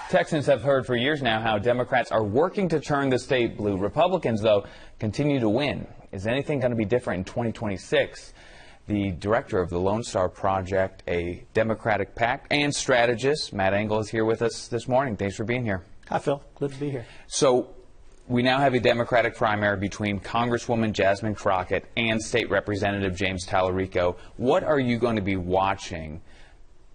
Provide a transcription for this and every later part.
Texans have heard for years now how Democrats are working to turn the state blue. Republicans, though, continue to win. Is anything going to be different in 2026? The director of the Lone Star Project, a Democratic PAC and strategist, Matt Angle, is here with us this morning. Thanks for being here. Hi, Phil. Good to be here. So we now have a Democratic primary between Congresswoman Jasmine Crockett and State Representative James Tallarico. What are you going to be watching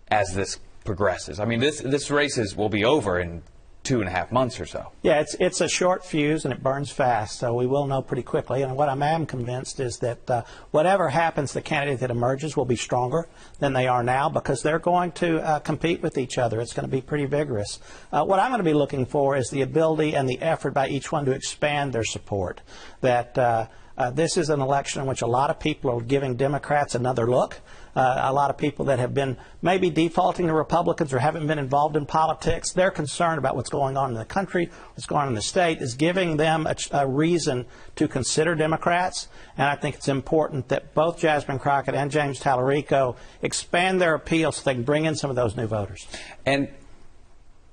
as this progresses? I mean, this race will be over in 2.5 months or so. Yeah, it's a short fuse and it burns fast, so we will know pretty quickly. And what I am convinced is that whatever happens, the candidate that emerges will be stronger than they are now because they're going to compete with each other. It's going to be pretty vigorous. What I'm going to be looking for is the ability and the effort by each one to expand their support. That this is an election in which a lot of people are giving Democrats another look. A lot of people that have been maybe defaulting to Republicans or haven't been involved in politics, they're concerned about what's going on in the country, what's going on in the state, is giving them a reason to consider Democrats. And I think it's important that both Jasmine Crockett and James Tallarico expand their appeal so they can bring in some of those new voters. And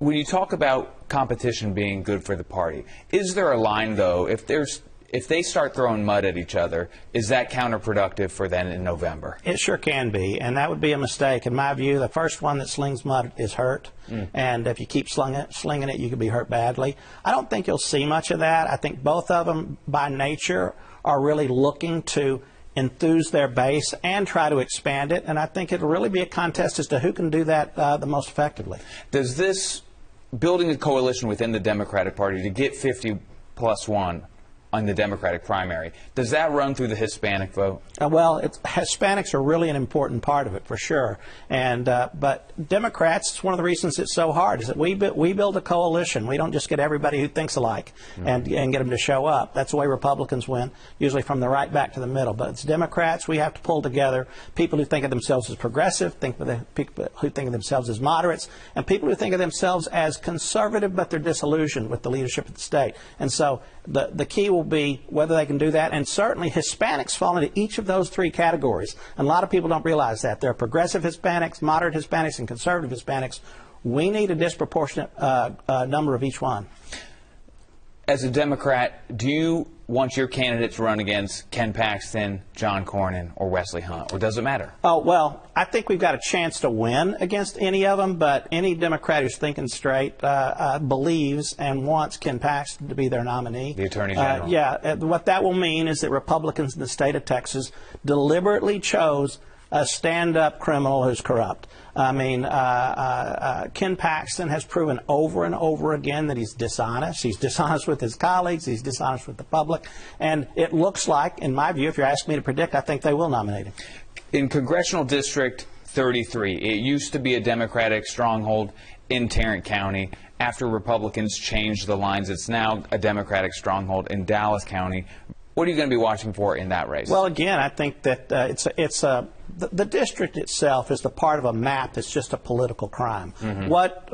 when you talk about competition being good for the party, is there a line, though, if they start throwing mud at each other, is that counterproductive for then in November? It sure can be, and that would be a mistake. In my view, the first one that slings mud is hurt, and if you keep slinging it, you could be hurt badly. I don't think you'll see much of that. I think both of them, by nature, are really looking to enthuse their base and try to expand it, and I think it'll really be a contest as to who can do that the most effectively. Does this, building a coalition within the Democratic Party to get 50+1 on the Democratic primary, does that run through the Hispanic vote? Well, Hispanics are really an important part of it, for sure. And but Democrats, it's one of the reasons it's so hard, is that we build a coalition. We don't just get everybody who thinks alike and get them to show up. That's the way Republicans win, usually from the right back to the middle. But it's Democrats, we have to pull together people who think of themselves as progressive, people who think of themselves as moderates, and people who think of themselves as conservative, but they're disillusioned with the leadership of the state. And so the key will be whether they can do that, and certainly Hispanics fall into each of those three categories. And a lot of people don't realize that. There are progressive Hispanics, moderate Hispanics, and conservative Hispanics. We need a disproportionate number of each one. As a Democrat, do you want your candidate to run against Ken Paxton, John Cornyn, or Wesley Hunt, or does it matter? Oh, well, I think we've got a chance to win against any of them, but any Democrat who's thinking straight believes and wants Ken Paxton to be their nominee. The Attorney General. Yeah, what that will mean is that Republicans in the state of Texas deliberately chose a stand-up criminal who's corrupt. I mean, Ken Paxton has proven over and over again that he's dishonest. He's dishonest with his colleagues. He's dishonest with the public. And it looks like, in my view, if you're asking me to predict, I think they will nominate him. In Congressional District 33, it used to be a Democratic stronghold in Tarrant County. After Republicans changed the lines, it's now a Democratic stronghold in Dallas County. What are you going to be watching for in that race? Well, again, I think that the district itself is the part of a map that's just a political crime. What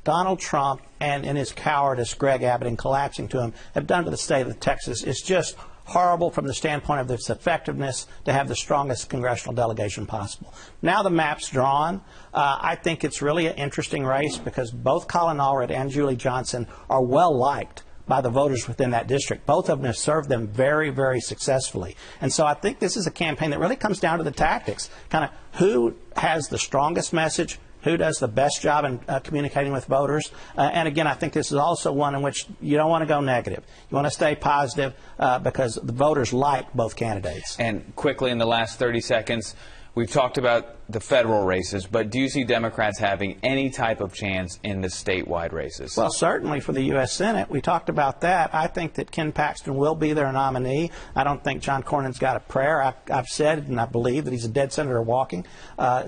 Donald Trump and in his cowardice, Greg Abbott, in collapsing to him, have done to the state of Texas is just horrible from the standpoint of its effectiveness to have the strongest congressional delegation possible. Now the map's drawn. I think it's really an interesting race because both Colin Allred and Julie Johnson are well liked by the voters within that district. Both of them have served them very, very successfully. And so I think this is a campaign that really comes down to the tactics, kind of who has the strongest message, who does the best job in communicating with voters. And again, I think this is also one in which you don't want to go negative. You want to stay positive because the voters like both candidates. And quickly in the last 30 seconds, we've talked about the federal races, but do you see Democrats having any type of chance in the statewide races? Well, certainly for the U.S. Senate. We talked about that. I think that Ken Paxton will be their nominee. I don't think John Cornyn's got a prayer. I've said and I believe that he's a dead senator walking.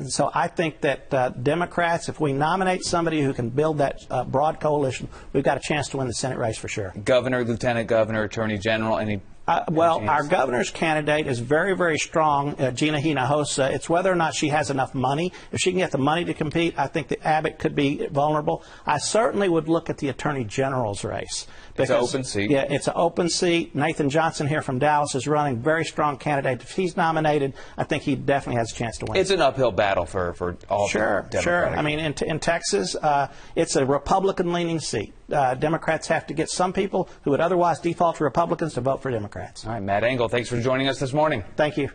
So I think that Democrats, if we nominate somebody who can build that broad coalition, we've got a chance to win the Senate race for sure. Governor, Lieutenant Governor, Attorney General, any Well, our governor's candidate is very, very strong, Gina Hinojosa. It's whether or not she has enough money. If she can get the money to compete, I think that Abbott could be vulnerable. I certainly would look at the Attorney General's race. It's an open seat. Yeah, it's an open seat. Nathan Johnson here from Dallas is running, very strong candidate. If he's nominated, I think he definitely has a chance to win. It's an uphill battle for all Democratic. Sure. I mean, in Texas, it's a Republican-leaning seat. Democrats have to get some people who would otherwise default to Republicans to vote for Democrats. All right, Matt Angle, thanks for joining us this morning. Thank you.